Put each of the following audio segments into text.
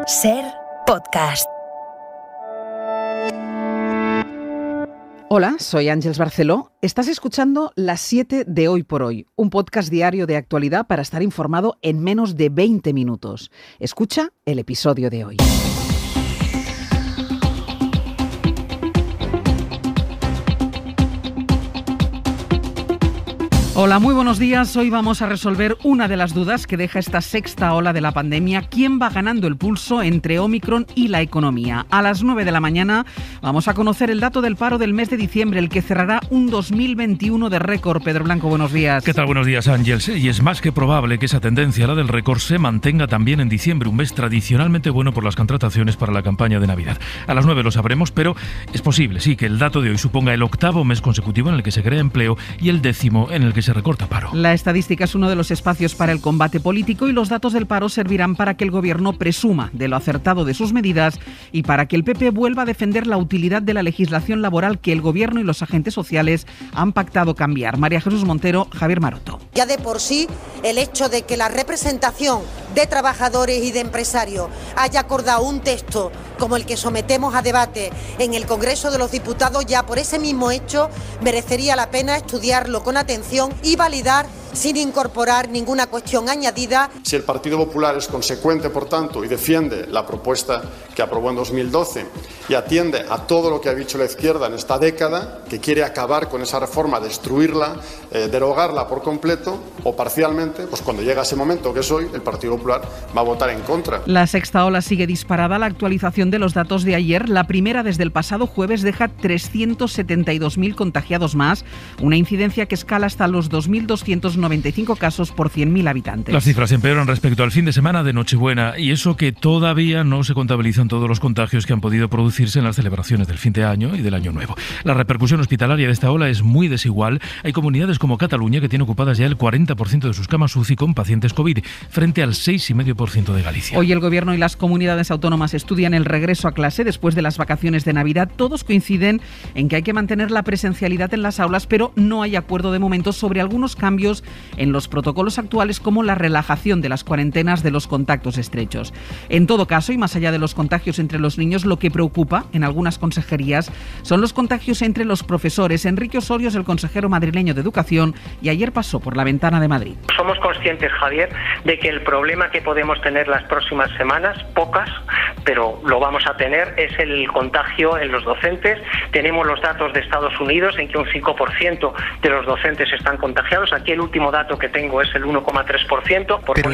SER Podcast. Hola, soy Ángeles Barceló. Estás escuchando Las 7 de Hoy por Hoy, un podcast diario de actualidad para estar informado en menos de 20 minutos. Escucha el episodio de hoy. Hola, muy buenos días. Hoy vamos a resolver una de las dudas que deja esta sexta ola de la pandemia. ¿Quién va ganando el pulso entre Omicron y la economía? A las 9 de la mañana vamos a conocer el dato del paro del mes de diciembre, el que cerrará un 2021 de récord. Pedro Blanco, buenos días. ¿Qué tal? Buenos días, Ángeles. Y es más que probable que esa tendencia, la del récord, se mantenga también en diciembre, un mes tradicionalmente bueno por las contrataciones para la campaña de Navidad. A las 9 lo sabremos, pero es posible, sí, que el dato de hoy suponga el octavo mes consecutivo en el que se crea empleo y el 10º en el que se recorta paro. La estadística es uno de los espacios para el combate político y los datos del paro servirán para que el gobierno presuma de lo acertado de sus medidas y para que el PP vuelva a defender la utilidad de la legislación laboral que el gobierno y los agentes sociales han pactado cambiar. María Jesús Montero, Javier Maroto. Ya de por sí, el hecho de que la representación de trabajadores y de empresarios haya acordado un texto como el que sometemos a debate en el Congreso de los Diputados, ya por ese mismo hecho merecería la pena estudiarlo con atención y validar sin incorporar ninguna cuestión añadida. Si el Partido Popular es consecuente, por tanto, y defiende la propuesta que aprobó en 2012 y atiende a todo lo que ha dicho la izquierda en esta década, que quiere acabar con esa reforma, destruirla, derogarla por completo o parcialmente, pues cuando llega ese momento, que es hoy, el Partido Popular va a votar en contra. La sexta ola sigue disparada. La actualización de los datos de ayer, la primera desde el pasado jueves, deja 372.000 contagiados más, una incidencia que escala hasta los 2.295 casos por 100.000 habitantes. Las cifras empeoran respecto al fin de semana de Nochebuena, y eso que todavía no se contabilizan todos los contagios que han podido producirse en las celebraciones del fin de año y del Año Nuevo. La repercusión hospitalaria de esta ola es muy desigual. Hay comunidades como Cataluña que tiene ocupadas ya el 40% de sus camas UCI con pacientes COVID, frente al 6,5% de Galicia. Hoy el Gobierno y las comunidades autónomas estudian el regreso a clase después de las vacaciones de Navidad. Todos coinciden en que hay que mantener la presencialidad en las aulas, pero no hay acuerdo de momento sobre algunos cambios en los protocolos actuales, como la relajación de las cuarentenas de los contactos estrechos. En todo caso, y más allá de los contagios entre los niños, lo que preocupa en algunas consejerías son los contagios entre los profesores. Enrique Osorio es el consejero madrileño de Educación y ayer pasó por la Ventana de Madrid. Somos conscientes, Javier, de que el problema que podemos tener las próximas semanas, pocas, pero lo vamos a tener, es el contagio en los docentes. Tenemos los datos de Estados Unidos en que un 5% de los docentes están contagiados. Aquí el último dato que tengo es el 1,3%. Pero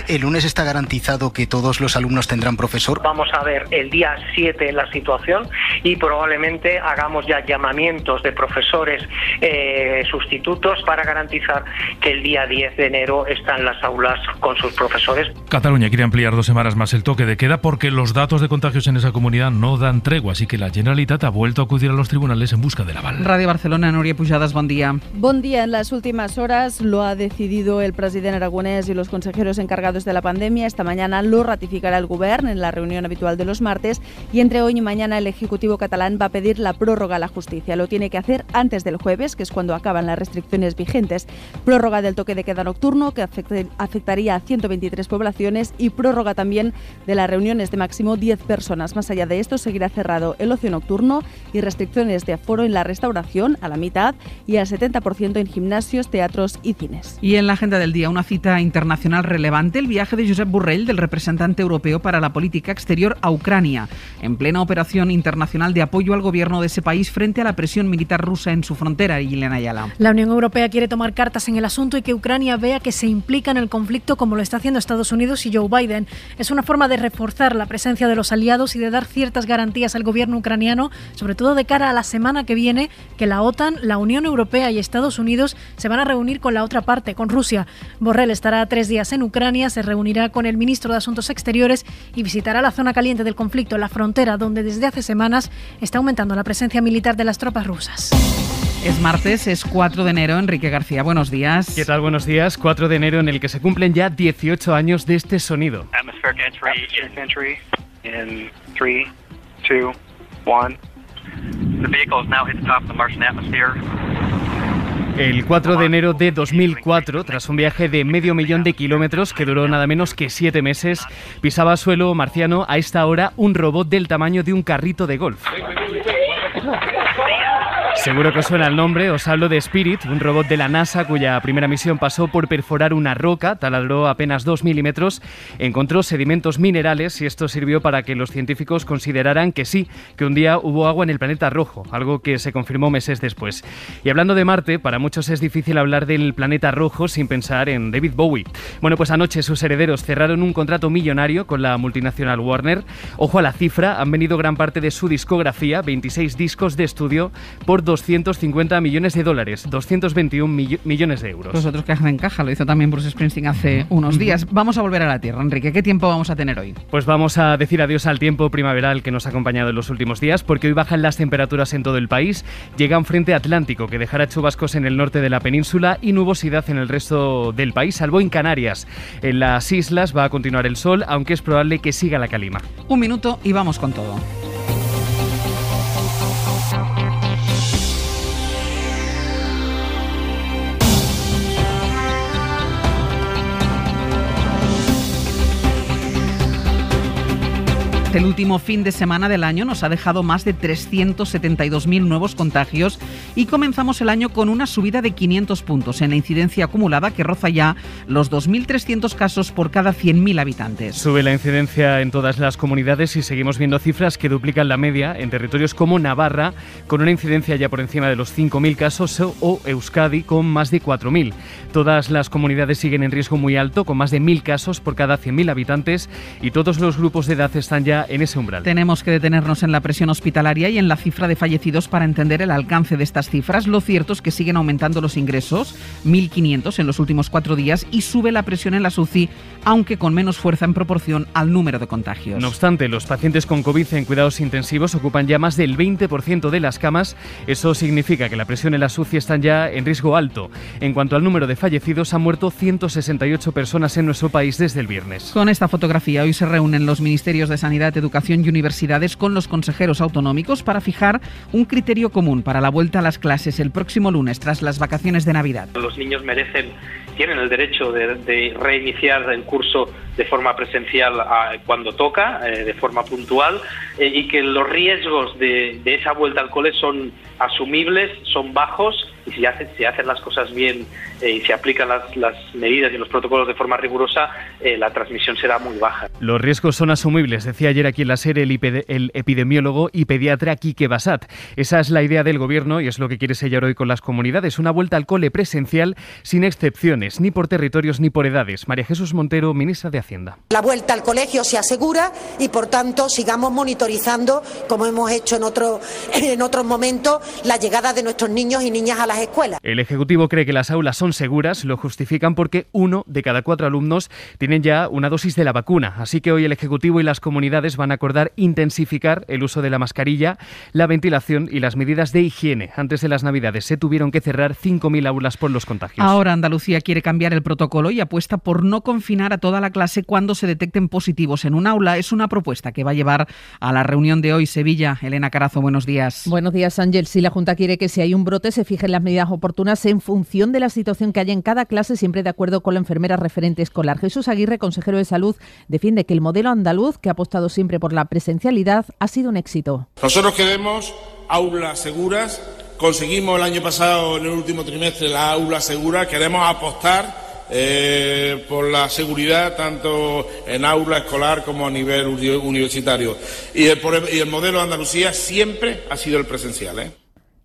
el lunes está garantizado que todos los alumnos tendrán profesor. Vamos a ver el día 7 la situación y probablemente hagamos ya llamamientos de profesores sustitutos para garantizar que el día 10 de enero están las aulas con sus profesores. Cataluña quiere ampliar 2 semanas más el toque de queda porque los datos de contagios en esa comunidad no dan tregua, así que la Generalitat ha vuelto a acudir a los tribunales en busca del aval. Radio Barcelona, Núria Pujadas, buen día. Buen día. En las últimas horas lo ha decidido el presidente aragonés y los consejeros encargados de la pandemia. Esta mañana lo ratificará el Govern en la reunión habitual de los martes, y entre hoy y mañana el Ejecutivo catalán va a pedir la prórroga a la justicia. Lo tiene que hacer antes del jueves, que es cuando acaban las restricciones vigentes. Prórroga del toque de queda nocturno, que afectaría a 123 poblaciones, y prórroga también de las reuniones de máximo 10 personas. Más allá de esto, seguirá cerrado el ocio nocturno y restricciones de aforo en la restauración a la mitad y al 70% en gimnasios, teatros y cines. Y en la agenda del día, una cita internacional relevante, el viaje de Josep Borrell, del representante europeo para la política exterior, a Ucrania, en plena operación internacional de apoyo al gobierno de ese país frente a la presión militar rusa en su frontera. Yelena Ayala. La Unión Europea quiere tomar cartas en el asunto y que Ucrania vea que se implica en el conflicto como lo está haciendo Estados Unidos y Joe Biden. Es una forma de reforzar la presencia de los aliados y de dar ciertas garantías al gobierno ucraniano, sobre todo de cara a la semana que viene, que la OTAN, la Unión Europea y Estados Unidos se van a reunir con la otra parte, con Rusia. Borrell estará 3 días en Ucrania, se reunirá con el ministro de Asuntos Exteriores y visitará la zona caliente del conflicto, la frontera, donde desde hace semanas está aumentando la presencia militar de las tropas rusas. Es martes, es 4 de enero. Enrique García, buenos días. ¿Qué tal? Buenos días. 4 de enero en el que se cumplen ya 18 años de este sonido. Atmospheric entry in 3, 2, 1. The vehicle has now hit the top of the Martian atmosphere. El 4 de enero de 2004, tras un viaje de 500.000 de kilómetros que duró nada menos que 7 meses, pisaba suelo marciano a esta hora un robot del tamaño de un carrito de golf. Seguro que os suena el nombre, os hablo de Spirit, un robot de la NASA cuya primera misión pasó por perforar una roca, taladró apenas 2 milímetros, encontró sedimentos minerales y esto sirvió para que los científicos consideraran que sí, que un día hubo agua en el planeta rojo, algo que se confirmó meses después. Y hablando de Marte, para muchos es difícil hablar del planeta rojo sin pensar en David Bowie. Bueno, pues anoche sus herederos cerraron un contrato millonario con la multinacional Warner. Ojo a la cifra, han vendido gran parte de su discografía, 26 discos de estudio, por $250 millones, 221 millones de euros. Vosotros que hacen caja, lo hizo también Bruce Springsteen hace unos días. Vamos a volver a la Tierra, Enrique. ¿Qué tiempo vamos a tener hoy? Pues vamos a decir adiós al tiempo primaveral que nos ha acompañado en los últimos días, porque hoy bajan las temperaturas en todo el país, llega un frente atlántico que dejará chubascos en el norte de la península y nubosidad en el resto del país, salvo en Canarias. En las islas va a continuar el sol, aunque es probable que siga la calima. 1 minuto y vamos con todo. El último fin de semana del año nos ha dejado más de 372.000 nuevos contagios y comenzamos el año con una subida de 500 puntos en la incidencia acumulada que roza ya los 2.300 casos por cada 100.000 habitantes. Sube la incidencia en todas las comunidades y seguimos viendo cifras que duplican la media en territorios como Navarra, con una incidencia ya por encima de los 5.000 casos, o Euskadi, con más de 4.000. Todas las comunidades siguen en riesgo muy alto, con más de 1.000 casos por cada 100.000 habitantes y todos los grupos de edad están ya en ese umbral. Tenemos que detenernos en la presión hospitalaria y en la cifra de fallecidos para entender el alcance de estas cifras. Lo cierto es que siguen aumentando los ingresos, 1.500 en los últimos 4 días, y sube la presión en las UCI, aunque con menos fuerza en proporción al número de contagios. No obstante, los pacientes con COVID en cuidados intensivos ocupan ya más del 20% de las camas. Eso significa que la presión en las UCI están ya en riesgo alto. En cuanto al número de fallecidos, han muerto 168 personas en nuestro país desde el viernes. Con esta fotografía hoy se reúnen los ministerios de Sanidad, Educación y Universidades con los consejeros autonómicos para fijar un criterio común para la vuelta a las clases el próximo lunes tras las vacaciones de Navidad. Los niños tienen el derecho de reiniciar el curso de forma presencial cuando toca, de forma puntual, y que los riesgos de esa vuelta al cole son asumibles, son bajos, y si hacen las cosas bien y se aplican las medidas y los protocolos de forma rigurosa, la transmisión será muy baja. Los riesgos son asumibles, decía ayer aquí en la SER el epidemiólogo y pediatra Quique Bassat. Esa es la idea del Gobierno y es lo que quiere sellar hoy con las comunidades. Una vuelta al cole presencial sin excepciones, ni por territorios ni por edades. María Jesús Montero, ministra de Hacienda. La vuelta al colegio se asegura y, por tanto, sigamos monitorizando, como hemos hecho en otros momentos, la llegada de nuestros niños y niñas a las escuelas. El Ejecutivo cree que las aulas son seguras, lo justifican porque 1 de cada 4 alumnos tienen ya una dosis de la vacuna. Así que hoy el Ejecutivo y las comunidades van a acordar intensificar el uso de la mascarilla, la ventilación y las medidas de higiene. Antes de las Navidades se tuvieron que cerrar 5.000 aulas por los contagios. Ahora Andalucía quiere cambiar el protocolo y apuesta por no confinar a toda la clase cuando se detecten positivos en un aula. Es una propuesta que va a llevar a la reunión de hoy. Sevilla, Elena Carazo, buenos días. Buenos días, Ángel. Si la Junta quiere que si hay un brote se fijen las medidas oportunas en función de la situación que haya en cada clase, siempre de acuerdo con la enfermera referente escolar. Jesús Aguirre, consejero de Salud, defiende que el modelo andaluz, que ha apostado siempre por la presencialidad, ha sido un éxito. Nosotros queremos aulas seguras. Conseguimos el año pasado, en el último trimestre, la aula segura. Queremos apostar por la seguridad tanto en aula escolar como a nivel universitario. Y el modelo de Andalucía siempre ha sido el presencial,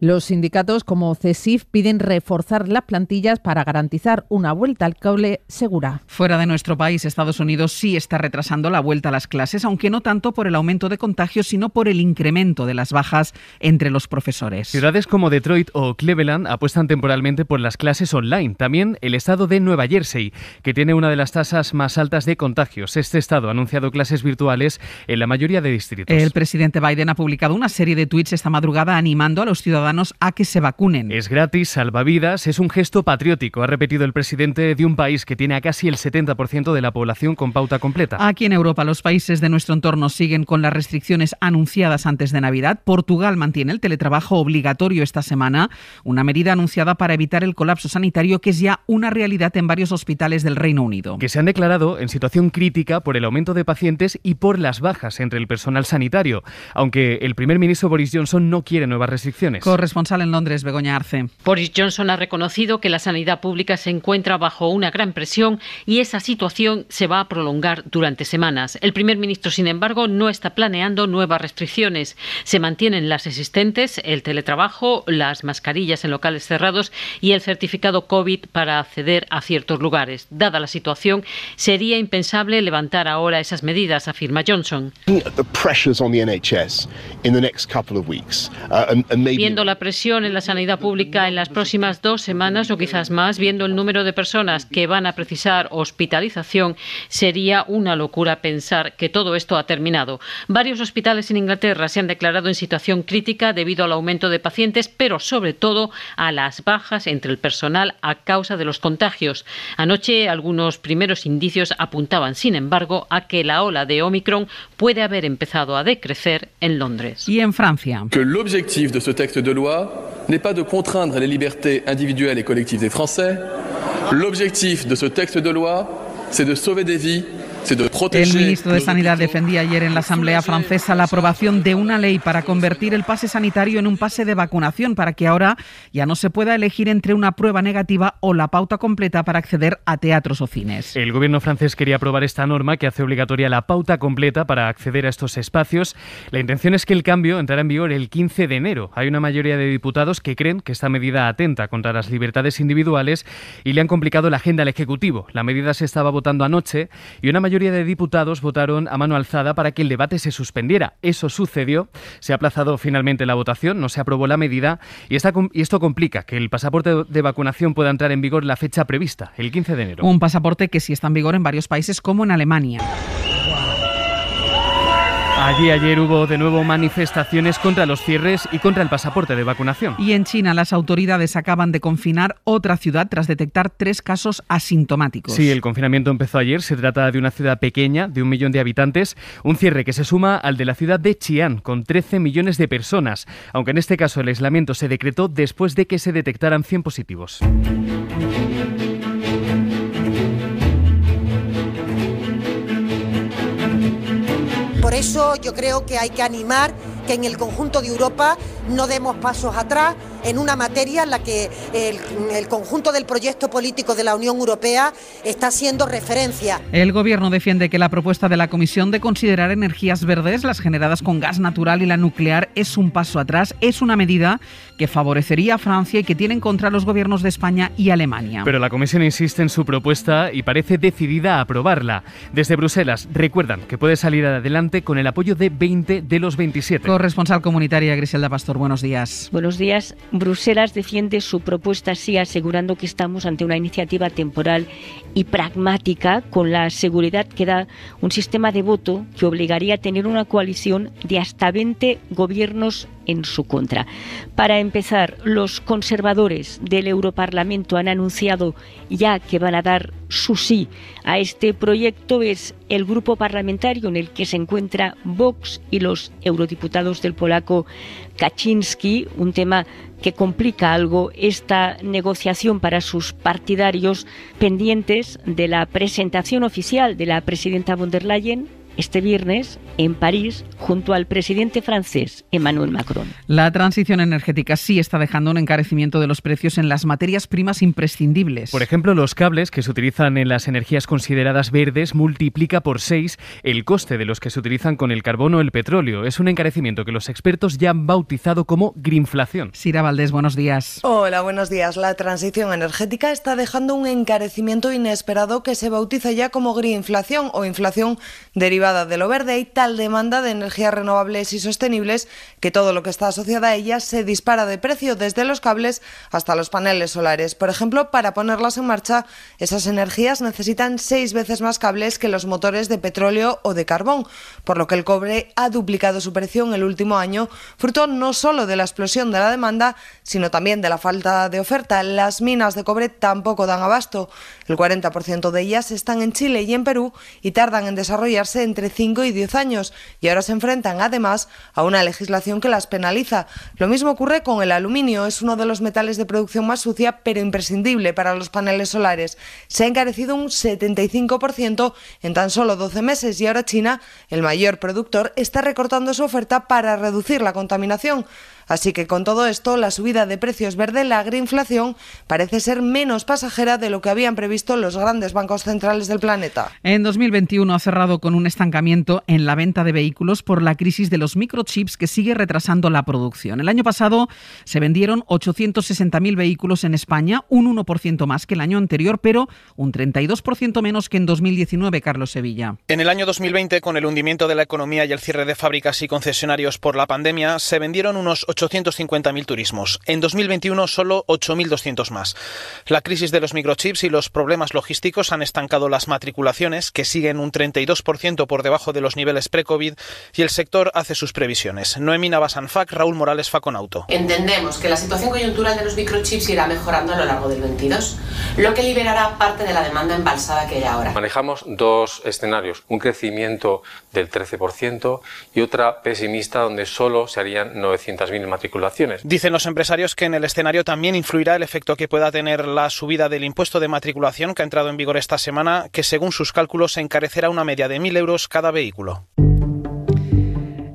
Los sindicatos como CESIF piden reforzar las plantillas para garantizar una vuelta al cole segura. Fuera de nuestro país, Estados Unidos sí está retrasando la vuelta a las clases, aunque no tanto por el aumento de contagios, sino por el incremento de las bajas entre los profesores. Ciudades como Detroit o Cleveland apuestan temporalmente por las clases online. También el estado de Nueva Jersey, que tiene una de las tasas más altas de contagios. Este estado ha anunciado clases virtuales en la mayoría de distritos. El presidente Biden ha publicado una serie de tuits esta madrugada animando a los ciudadanos ciudadanos a que se vacunen. Es gratis, salva vidas, es un gesto patriótico, ha repetido el presidente de un país que tiene a casi el 70% de la población con pauta completa. Aquí en Europa, los países de nuestro entorno siguen con las restricciones anunciadas antes de Navidad. Portugal mantiene el teletrabajo obligatorio esta semana, una medida anunciada para evitar el colapso sanitario que es ya una realidad en varios hospitales del Reino Unido. Que se han declarado en situación crítica por el aumento de pacientes y por las bajas entre el personal sanitario, aunque el primer ministro Boris Johnson no quiere nuevas restricciones. Corresponsal en Londres, Begoña Arce. Boris Johnson ha reconocido que la sanidad pública se encuentra bajo una gran presión y esa situación se va a prolongar durante semanas. El primer ministro, sin embargo, no está planeando nuevas restricciones. Se mantienen las existentes, el teletrabajo, las mascarillas en locales cerrados y el certificado COVID para acceder a ciertos lugares. Dada la situación, sería impensable levantar ahora esas medidas, afirma Johnson. Viendo la presión en la sanidad pública en las próximas 2 semanas o quizás más, viendo el número de personas que van a precisar hospitalización, sería una locura pensar que todo esto ha terminado. Varios hospitales en Inglaterra se han declarado en situación crítica debido al aumento de pacientes, pero sobre todo a las bajas entre el personal a causa de los contagios. Anoche algunos primeros indicios apuntaban, sin embargo, a que la ola de Omicron puede haber empezado a decrecer en Londres. Y en Francia. Que l'objectif de ce texte de loi n'est pas de contraindre les libertés individuelles et collectives des Français. L'objectif de ce texte de loi, c'est de sauver des vies. El ministro de Sanidad defendía ayer en la Asamblea francesa la aprobación de una ley para convertir el pase sanitario en un pase de vacunación para que ahora ya no se pueda elegir entre una prueba negativa o la pauta completa para acceder a teatros o cines. El gobierno francés quería aprobar esta norma que hace obligatoria la pauta completa para acceder a estos espacios. La intención es que el cambio entrará en vigor el 15 de enero. Hay una mayoría de diputados que creen que esta medida atenta contra las libertades individuales y le han complicado la agenda al Ejecutivo. La medida se estaba votando anoche y una mayoría de diputados votaron a mano alzada para que el debate se suspendiera. Eso sucedió, se ha aplazado finalmente la votación, no se aprobó la medida y esto complica que el pasaporte de vacunación pueda entrar en vigor la fecha prevista, el 15 de enero. Un pasaporte que sí está en vigor en varios países como en Alemania. Allí ayer hubo de nuevo manifestaciones contra los cierres y contra el pasaporte de vacunación. Y en China las autoridades acaban de confinar otra ciudad tras detectar 3 casos asintomáticos. Sí, el confinamiento empezó ayer. Se trata de una ciudad pequeña, de 1 millón de habitantes. Un cierre que se suma al de la ciudad de Xi'an, con 13 millones de personas. Aunque en este caso el aislamiento se decretó después de que se detectaran 100 positivos. Por eso yo creo que hay que animar que en el conjunto de Europa no demos pasos atrás en una materia en la que el conjunto del proyecto político de la Unión Europea está haciendo referencia. El Gobierno defiende que la propuesta de la Comisión de considerar energías verdes, las generadas con gas natural y la nuclear, es un paso atrás, es una medida que favorecería a Francia y que tiene en contra los gobiernos de España y Alemania. Pero la Comisión insiste en su propuesta y parece decidida a aprobarla. Desde Bruselas recuerdan que puede salir adelante con el apoyo de 20 de los 27. Corresponsal comunitaria Griselda Pastor, buenos días. Buenos días. Bruselas defiende su propuesta sí, asegurando que estamos ante una iniciativa temporal y pragmática con la seguridad que da un sistema de voto que obligaría a tener una coalición de hasta 20 gobiernos en su contra. Para empezar, los conservadores del Europarlamento han anunciado ya que van a dar su sí a este proyecto. Es el grupo parlamentario en el que se encuentra Vox y los eurodiputados del polaco Kaczynski, un tema que complica algo esta negociación para sus partidarios, pendientes de la presentación oficial de la presidenta von der Leyen este viernes en París junto al presidente francés Emmanuel Macron. La transición energética sí está dejando un encarecimiento de los precios en las materias primas imprescindibles. Por ejemplo, los cables que se utilizan en las energías consideradas verdes multiplica por 6 el coste de los que se utilizan con el carbón o el petróleo. Es un encarecimiento que los expertos ya han bautizado como grinflación. Sira Valdés, buenos días. Hola, buenos días. La transición energética está dejando un encarecimiento inesperado que se bautiza ya como grinflación o inflación derivada derivada de lo verde, hay tal demanda de energías renovables y sostenibles que todo lo que está asociado a ellas se dispara de precio, desde los cables hasta los paneles solares. Por ejemplo, para ponerlas en marcha, esas energías necesitan 6 veces más cables que los motores de petróleo o de carbón, por lo que el cobre ha duplicado su precio en el último año, fruto no solo de la explosión de la demanda, sino también de la falta de oferta. Las minas de cobre tampoco dan abasto. El 40% de ellas están en Chile y en Perú y tardan en desarrollarse entre 5 y 10 años, y ahora se enfrentan además a una legislación que las penaliza. Lo mismo ocurre con el aluminio, es uno de los metales de producción más sucia pero imprescindible para los paneles solares. Se ha encarecido un 75% en tan solo 12 meses y ahora China, el mayor productor, está recortando su oferta para reducir la contaminación. Así que con todo esto, la subida de precios verde, la agrinflación, parece ser menos pasajera de lo que habían previsto los grandes bancos centrales del planeta. En 2021 ha cerrado con un estancamiento en la venta de vehículos por la crisis de los microchips que sigue retrasando la producción. El año pasado se vendieron 860.000 vehículos en España, un 1% más que el año anterior, pero un 32% menos que en 2019, Carlos Sevilla. En el año 2020, con el hundimiento de la economía y el cierre de fábricas y concesionarios por la pandemia, se vendieron unos 850.000 turismos. En 2021 solo 8.200 más. La crisis de los microchips y los problemas logísticos han estancado las matriculaciones, que siguen un 32% por debajo de los niveles pre-COVID, y el sector hace sus previsiones. Noemí Navasanfac, Raúl Morales, Faconauto. Entendemos que la situación coyuntural de los microchips irá mejorando a lo largo del 22, lo que liberará parte de la demanda embalsada que hay ahora. Manejamos dos escenarios, un crecimiento del 13% y otra pesimista donde solo se harían 900.000 matriculaciones. Dicen los empresarios que en el escenario también influirá el efecto que pueda tener la subida del impuesto de matriculación que ha entrado en vigor esta semana, que según sus cálculos encarecerá una media de 1.000 euros cada vehículo.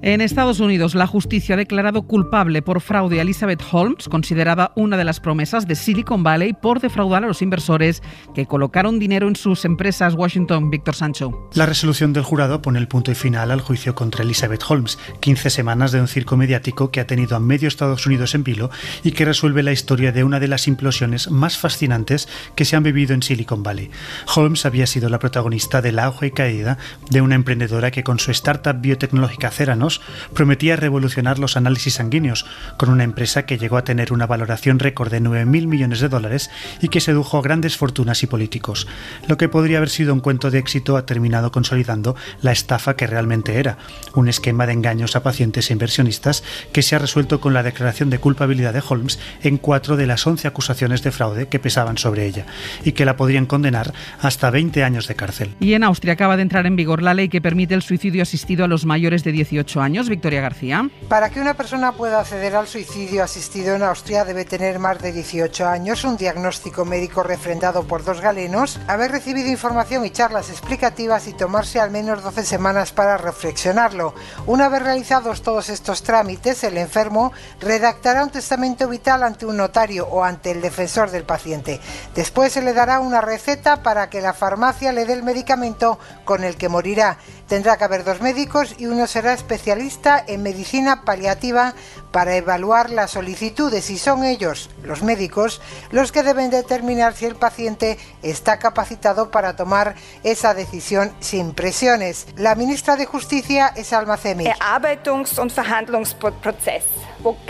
En Estados Unidos, la justicia ha declarado culpable por fraude a Elizabeth Holmes, considerada una de las promesas de Silicon Valley, por defraudar a los inversores que colocaron dinero en sus empresas. Washington, Víctor Sancho. La resolución del jurado pone el punto y final al juicio contra Elizabeth Holmes, 15 semanas de un circo mediático que ha tenido a medio Estados Unidos en vilo y que resuelve la historia de una de las implosiones más fascinantes que se han vivido en Silicon Valley. Holmes había sido la protagonista del auge y caída de una emprendedora que con su startup biotecnológica Theranos prometía revolucionar los análisis sanguíneos, con una empresa que llegó a tener una valoración récord de $9.000 millones y que sedujo a grandes fortunas y políticos. Lo que podría haber sido un cuento de éxito ha terminado consolidando la estafa que realmente era, un esquema de engaños a pacientes e inversionistas que se ha resuelto con la declaración de culpabilidad de Holmes en 4 de las 11 acusaciones de fraude que pesaban sobre ella y que la podrían condenar hasta 20 años de cárcel. Y en Austria acaba de entrar en vigor la ley que permite el suicidio asistido a los mayores de 18 años. Victoria García. Para que una persona pueda acceder al suicidio asistido en Austria debe tener más de 18 años, un diagnóstico médico refrendado por 2 galenos, haber recibido información y charlas explicativas y tomarse al menos 12 semanas para reflexionarlo. Una vez realizados todos estos trámites, el enfermo redactará un testamento vital ante un notario o ante el defensor del paciente. Después se le dará una receta para que la farmacia le dé el medicamento con el que morirá. Tendrá que haber 2 médicos y uno será especialista en medicina paliativa para evaluar las solicitudes, y son ellos, los médicos, los que deben determinar si el paciente está capacitado para tomar esa decisión sin presiones. La ministra de Justicia es Alma Zemir.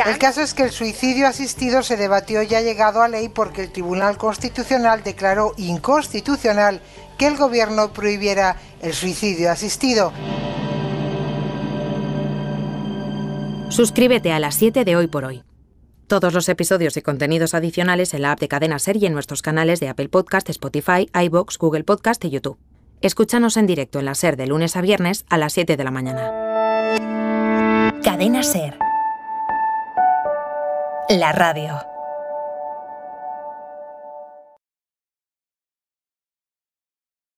El caso es que el suicidio asistido se debatió y ha llegado a ley porque el Tribunal Constitucional declaró inconstitucional que el gobierno prohibiera el suicidio asistido. Suscríbete a las 7 de Hoy por Hoy. Todos los episodios y contenidos adicionales en la app de Cadena Ser y en nuestros canales de Apple Podcast, Spotify, iVoox, Google Podcast y YouTube. Escúchanos en directo en la Ser de lunes a viernes a las 7 de la mañana. Cadena Ser. La radio.